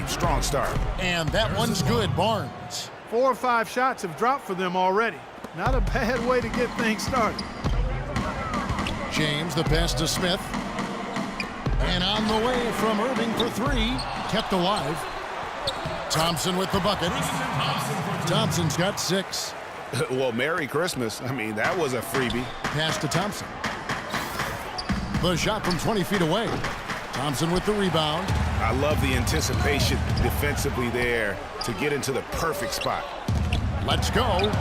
Strong start. And that one's good, Barnes. 4 or 5 shots have dropped for them already. Not a bad way to get things started. James, the pass to Smith. And on the way from Irving for 3. Kept alive. Thompson with the bucket. Thompson's got 6. Well, Merry Christmas. I mean, that was a freebie. Pass to Thompson. The shot from 20 feet away. Thompson with the rebound. I love the anticipation defensively there to get into the perfect spot. Let's go.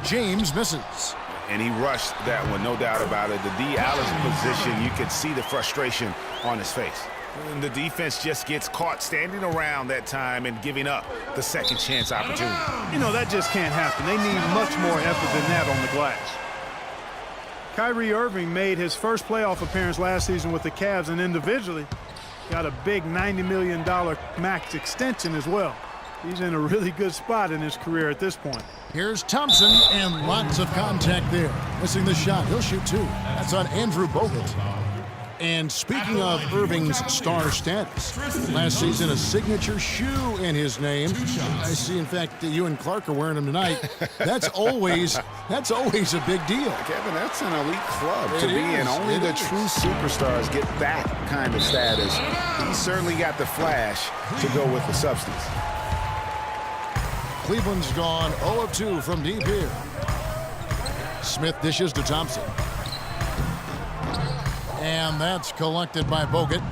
James misses. And he rushed that one, no doubt about it. The D. Allen's position, you could see the frustration on his face. And the defense just gets caught standing around that time and giving up the second chance opportunity. You know, that just can't happen. They need much more effort than that on the glass. Kyrie Irving made his first playoff appearance last season with the Cavs, and individually got a big $90 million max extension as well. He's in a really good spot in his career at this point. Here's Thompson, and lots of contact there. Missing the shot. He'll shoot 2. That's on Andrew Bogut. And speaking of Irving's star status, last season a signature shoe in his name. I see, in fact, that you and Clark are wearing them tonight. That's always a big deal. Kevin, that's an elite club to It be in. is. Only It the is. true superstars get that kind of status. He certainly got the flash to go with the substance. Cleveland's gone 0 of 2 from deep here. Smith dishes to Thompson. And that's collected by Bogut.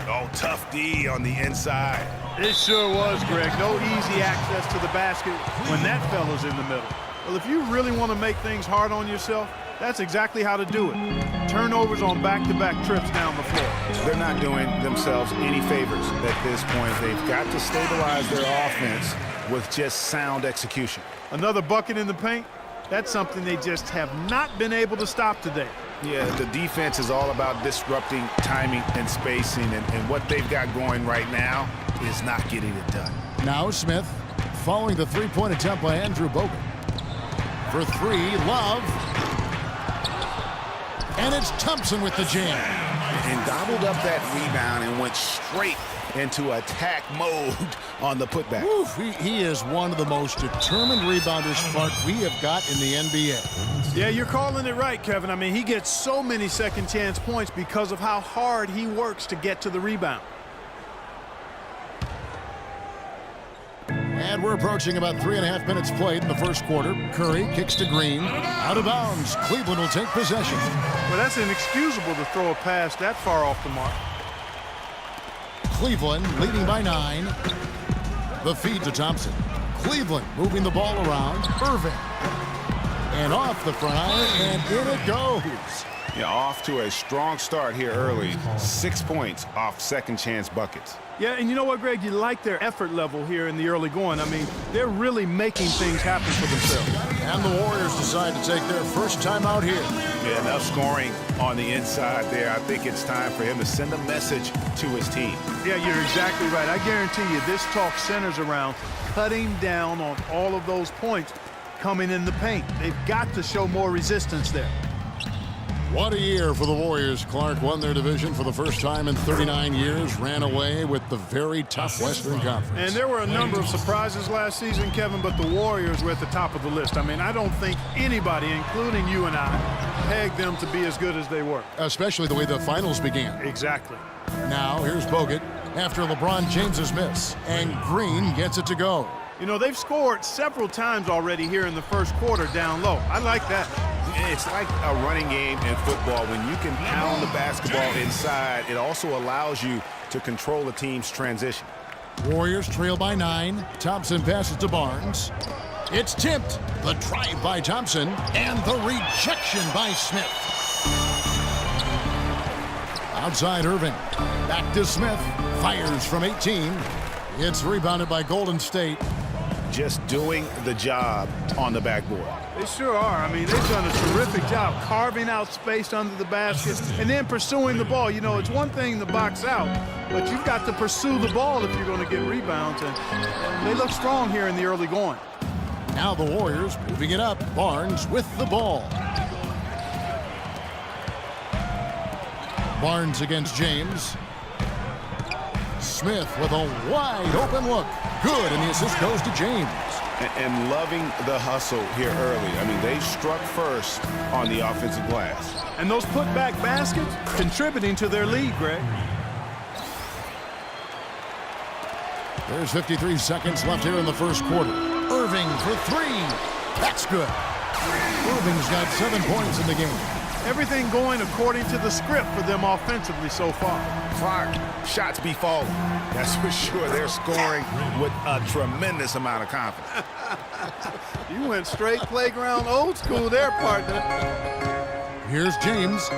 Oh, tough D on the inside. It sure was, Greg. No easy access to the basket when that fella's in the middle. Well, if you really want to make things hard on yourself, that's exactly how to do it. Turnovers on back-to-back trips down the floor. They're not doing themselves any favors at this point. They've got to stabilize their offense with just sound execution. Another bucket in the paint, that's something they just have not been able to stop today. Yeah, the defense is all about disrupting timing and spacing, and what they've got going right now is not getting it done. Now Smith, following the three-point attempt by Andrew Bogut. For 3, Love. And it's Thompson with the jam. And gobbled up that rebound and went straight into attack mode on the putback. Oof, he is one of the most determined rebounders, Clark, we have got in the NBA. Yeah, you're calling it right, Kevin. I mean, he gets so many second chance points because of how hard he works to get to the rebound. And we're approaching about 3.5 minutes played in the first quarter. Curry kicks to Green. Out of bounds. Cleveland will take possession. Well, that's inexcusable to throw a pass that far off the mark. Cleveland leading by 9. The feed to Thompson. Cleveland moving the ball around. Irving. And off the front iron, and in it goes. Yeah, off to a strong start here early. 6 points off second chance buckets. Yeah, and you know what, Greg? You like their effort level here in the early going. I mean, they're really making things happen for themselves. And the Warriors decide to take their first time out here. Yeah, enough scoring on the inside there. I think it's time for him to send a message to his team. Yeah, you're exactly right. I guarantee you this talk centers around cutting down on all of those points coming in the paint. They've got to show more resistance there. What a year for the Warriors. Clark won their division for the first time in 39 years, ran away with the very tough Western Conference. And there were a number of surprises last season, Kevin, but the Warriors were at the top of the list. I mean, I don't think anybody, including you and I, pegged them to be as good as they were. Especially the way the finals began. Exactly. Now, here's Bogut after LeBron James's miss, and Green gets it to go. You know, they've scored several times already here in the first quarter down low. I like that. It's like a running game in football. When you can pound the basketball inside, it also allows you to control the team's transition. Warriors trail by 9. Thompson passes to Barnes. It's tipped. The drive by Thompson and the rejection by Smith. Outside Irving. Back to Smith. Fires from 18. It's rebounded by Golden State. Just doing the job on the backboard. They sure are. I mean, they've done a terrific job carving out space under the basket and then pursuing the ball. You know, it's one thing to box out, but you've got to pursue the ball if you're going to get rebounds. And they look strong here in the early going. Now the Warriors moving it up. Barnes with the ball. Barnes against James. Smith with a wide open look. Good, and the assist goes to James. And loving the hustle here early. I mean, they struck first on the offensive glass. And those putback baskets contributing to their lead, Greg. There's 53 seconds left here in the first quarter. Irving for three. That's good. Irving's got 7 points in the game. Everything going according to the script for them offensively so far. Clark, shots be falling. That's for sure. They're scoring with a tremendous amount of confidence. You went straight playground old school there, partner. Here's James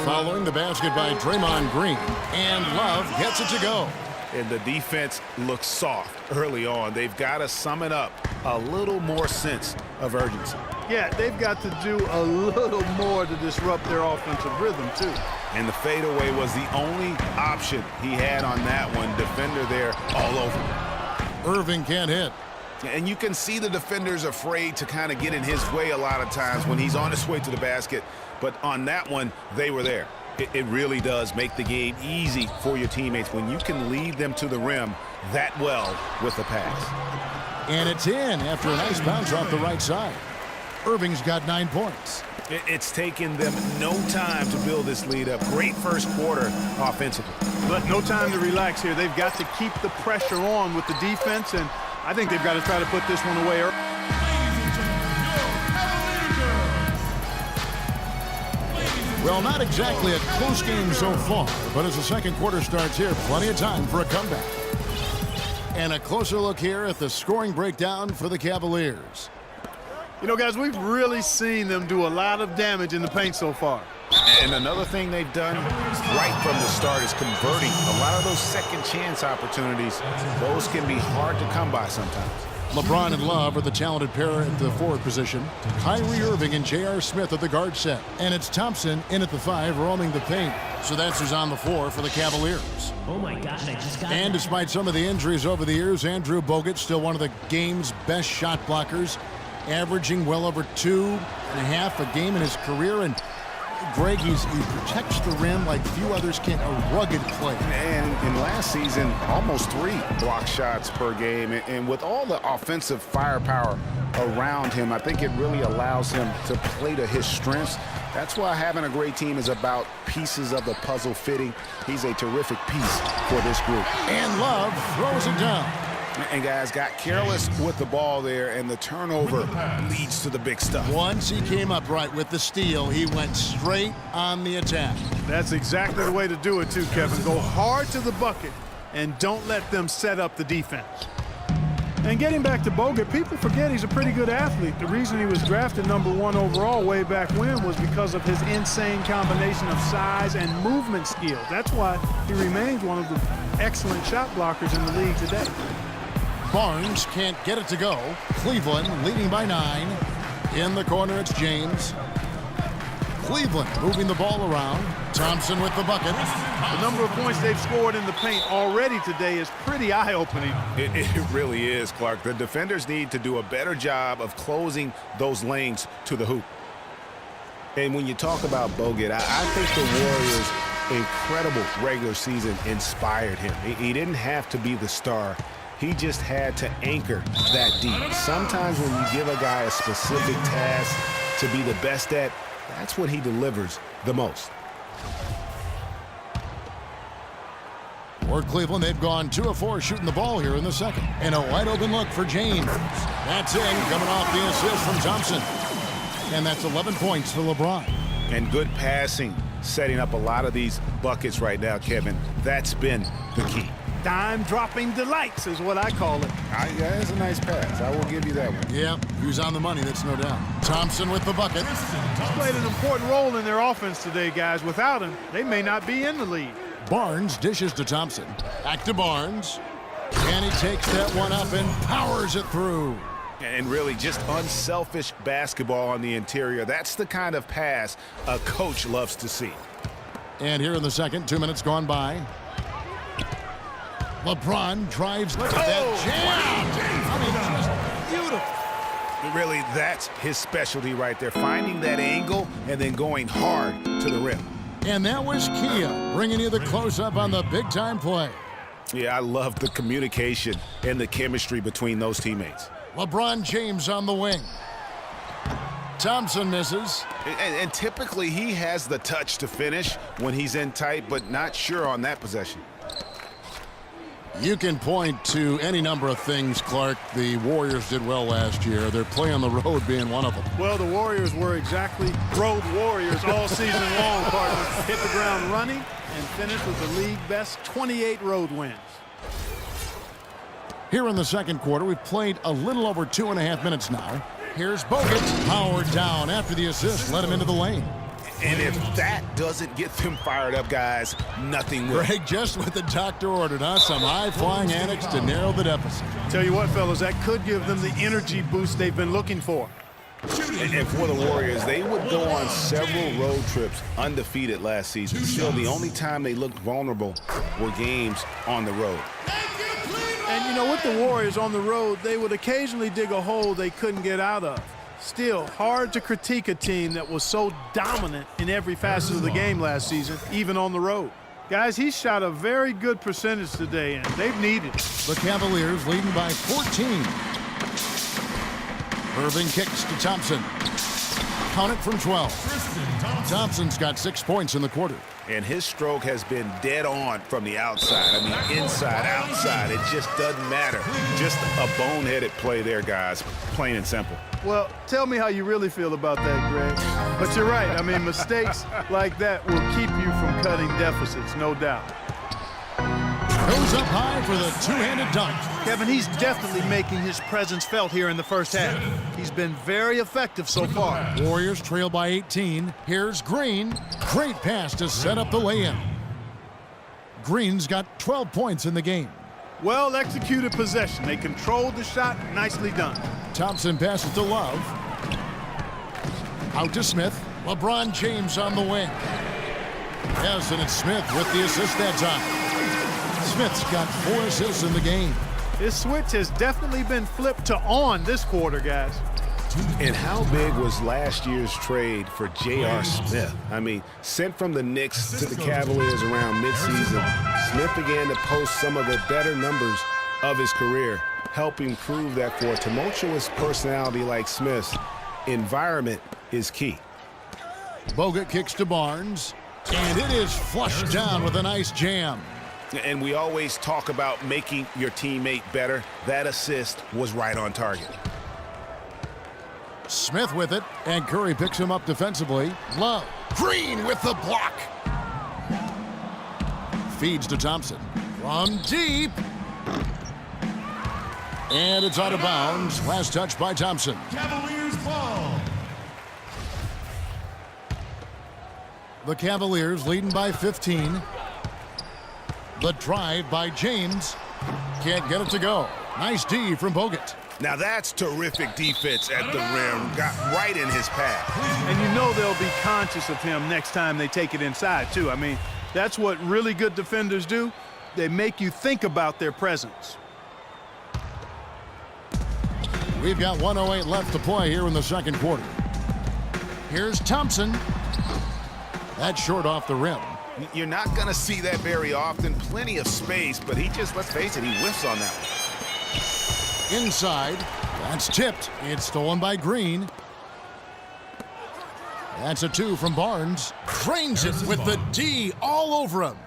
following the basket by Draymond Green. And Love gets it to go. And the defense looks soft early on. They've got to sum it up a little more sense of urgency. Yeah, they've got to do a little more to disrupt their offensive rhythm, too. And the fadeaway was the only option he had on that one. Defender there all over. Irving can't hit. And you can see the defenders afraid to kind of get in his way a lot of times when he's on his way to the basket. But on that one, they were there. It really does make the game easy for your teammates when you can lead them to the rim that well with the pass. And it's in after a nice bounce off the right side. Irving's got 9 points. It's taken them no time to build this lead up. Great first quarter offensively. But no time to relax here. They've got to keep the pressure on with the defense, and I think they've got to try to put this one away early. Well, not exactly a close game so far, but as the second quarter starts here, plenty of time for a comeback. And a closer look here at the scoring breakdown for the Cavaliers. You know, guys, we've really seen them do a lot of damage in the paint so far. And another thing they've done right from the start is converting a lot of those second chance opportunities. Those can be hard to come by sometimes. LeBron and Love are the talented pair at the forward position. Kyrie Irving and J.R. Smith at the guard set. And it's Thompson in at the 5 roaming the paint. So that's who's on the floor for the Cavaliers. Oh my God, I just got And despite some of the injuries over the years, Andrew Bogut still one of the game's best shot blockers, averaging well over 2.5 a game in his career. And Greg, he protects the rim like few others can. A rugged play. And in last season, almost 3 block shots per game. And with all the offensive firepower around him, I think it really allows him to play to his strengths. That's why having a great team is about pieces of the puzzle fitting. He's a terrific piece for this group. And Love throws it down. And guys got careless with the ball there, and the turnover leads to the big stuff. Once he came up right with the steal, he went straight on the attack. That's exactly the way to do it, too, Kevin. Go hard to the bucket and don't let them set up the defense. And getting back to Bogut, people forget he's a pretty good athlete. The reason he was drafted #1 overall way back when was because of his insane combination of size and movement skills. That's why he remains one of the excellent shot blockers in the league today. Barnes can't get it to go. Cleveland leading by 9. In the corner, it's James. Cleveland moving the ball around. Thompson with the bucket. The number of points they've scored in the paint already today is pretty eye-opening. It really is, Clark. The defenders need to do a better job of closing those lanes to the hoop. And when you talk about Bogut, I think the Warriors' incredible regular season inspired him. He didn't have to be the star. He just had to anchor that deep. Sometimes when you give a guy a specific task to be the best at, that's when he delivers the most. For Cleveland, they've gone 2 of 4 shooting the ball here in the second. And a wide open look for James. That's in, coming off the assist from Thompson. And that's 11 points for LeBron. And good passing, setting up a lot of these buckets right now, Kevin. That's been the key. Dime-dropping delights is what I call it. Yeah, that's a nice pass. I will give you that one. Yeah, he was on the money, that's no doubt. Thompson with the bucket. He's played an important role in their offense today, guys. Without him, they may not be in the lead. Barnes dishes to Thompson. Back to Barnes. And he takes that one up and powers it through. And really just unselfish basketball on the interior. That's the kind of pass a coach loves to see. And here in the second, 2 minutes gone by. LeBron drives. Look at that jam. I mean, just beautiful. Really, that's his specialty right there. Finding that angle and then going hard to the rim. And that was Kia bringing you the close-up on the big-time play. Yeah, I love the communication and the chemistry between those teammates. LeBron James on the wing. Thompson misses. And typically he has the touch to finish when he's in tight, but not sure on that possession. You can point to any number of things, Clark. The Warriors did well last year. Their play on the road being one of them. Well, the Warriors were exactly road warriors all season long, partner. Hit the ground running and finished with the league best 28 road wins. Here in the second quarter, we've played a little over 2.5 minutes now. Here's Bogut, powered down after the assist, led him into the lane. And if that doesn't get them fired up, guys, nothing will. Greg, just what the doctor ordered, huh? Some high-flying antics to narrow the deficit. Tell you what, fellas, that could give them the energy boost they've been looking for. And for the Warriors, they would go on several road trips undefeated last season. Still, the only time they looked vulnerable were games on the road. And, you know, with the Warriors on the road, they would occasionally dig a hole they couldn't get out of. Still, hard to critique a team that was so dominant in every facet of the game last season, even on the road. Guys, he shot a very good percentage today, and they've needed it. The Cavaliers leading by 14. Irving kicks to Thompson. Count it from 12. Thompson's got 6 points in the quarter. And his stroke has been dead on from the outside. I mean, inside, outside, it just doesn't matter. Just a boneheaded play there, guys, plain and simple. Well, tell me how you really feel about that, Greg. But you're right. I mean, mistakes like that will keep you from cutting deficits, no doubt. Goes up high for the two-handed dunk. Kevin, he's definitely making his presence felt here in the first half. He's been very effective so far. Warriors trail by 18. Here's Green. Great pass to set up the lay-in. Green's got 12 points in the game. Well-executed possession. They controlled the shot. Nicely done. Thompson passes to Love. Out to Smith. LeBron James on the wing. Yes, and it's Smith with the assist that time. Smith's got 4 assists in the game. His switch has definitely been flipped to on this quarter, guys. And how big was last year's trade for J.R. Smith? I mean, sent from the Knicks to the Cavaliers around midseason, Smith began to post some of the better numbers of his career, helping prove that for a tumultuous personality like Smith's, environment is key. Bogut kicks to Barnes, and it is flushed down with a nice jam. And we always talk about making your teammate better. That assist was right on target. Smith with it, and Curry picks him up defensively. Love. Green with the block. Feeds to Thompson. From deep. And it's out of bounds. Last touch by Thompson. Cavaliers ball. The Cavaliers leading by 15. The drive by James. Can't get it to go. Nice D from Bogut. Now that's terrific defense at the rim. Got right in his path. And you know they'll be conscious of him next time they take it inside, too. I mean, that's what really good defenders do. They make you think about their presence. We've got 1:08 left to play here in the second quarter. Here's Thompson. That's short off the rim. You're not going to see that very often. Plenty of space, but he just, let's face it, he whiffs on that one. Inside. That's tipped. It's stolen by Green. That's a 2 from Barnes. Drains it with the D all over him.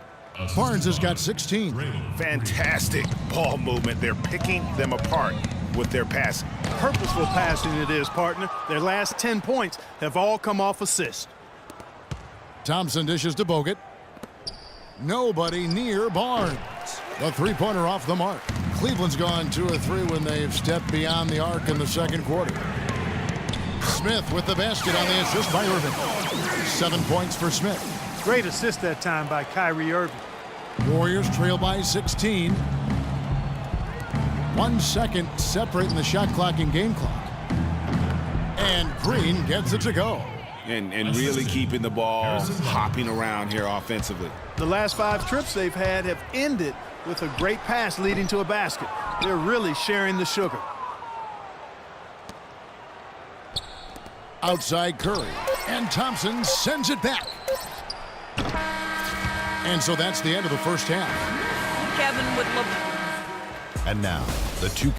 Barnes has got 16. Fantastic ball movement. They're picking them apart with their passing. Purposeful passing it is, partner. Their last 10 points have all come off assist. Thompson dishes to Bogut. Nobody near Barnes. The three-pointer off the mark. Cleveland's gone 2 or 3 when they've stepped beyond the arc in the second quarter. Smith with the basket on the assist by Irving. 7 points for Smith. Great assist that time by Kyrie Irving. Warriors trail by 16. 1 second separating the shot clock and game clock. And Green gets it to go. And really keeping the ball hopping around here offensively. The last 5 trips they've had have ended with a great pass leading to a basket. They're really sharing the sugar. Outside Curry. And Thompson sends it back. And so that's the end of the first half. Kevin, with LeBron. And now, the two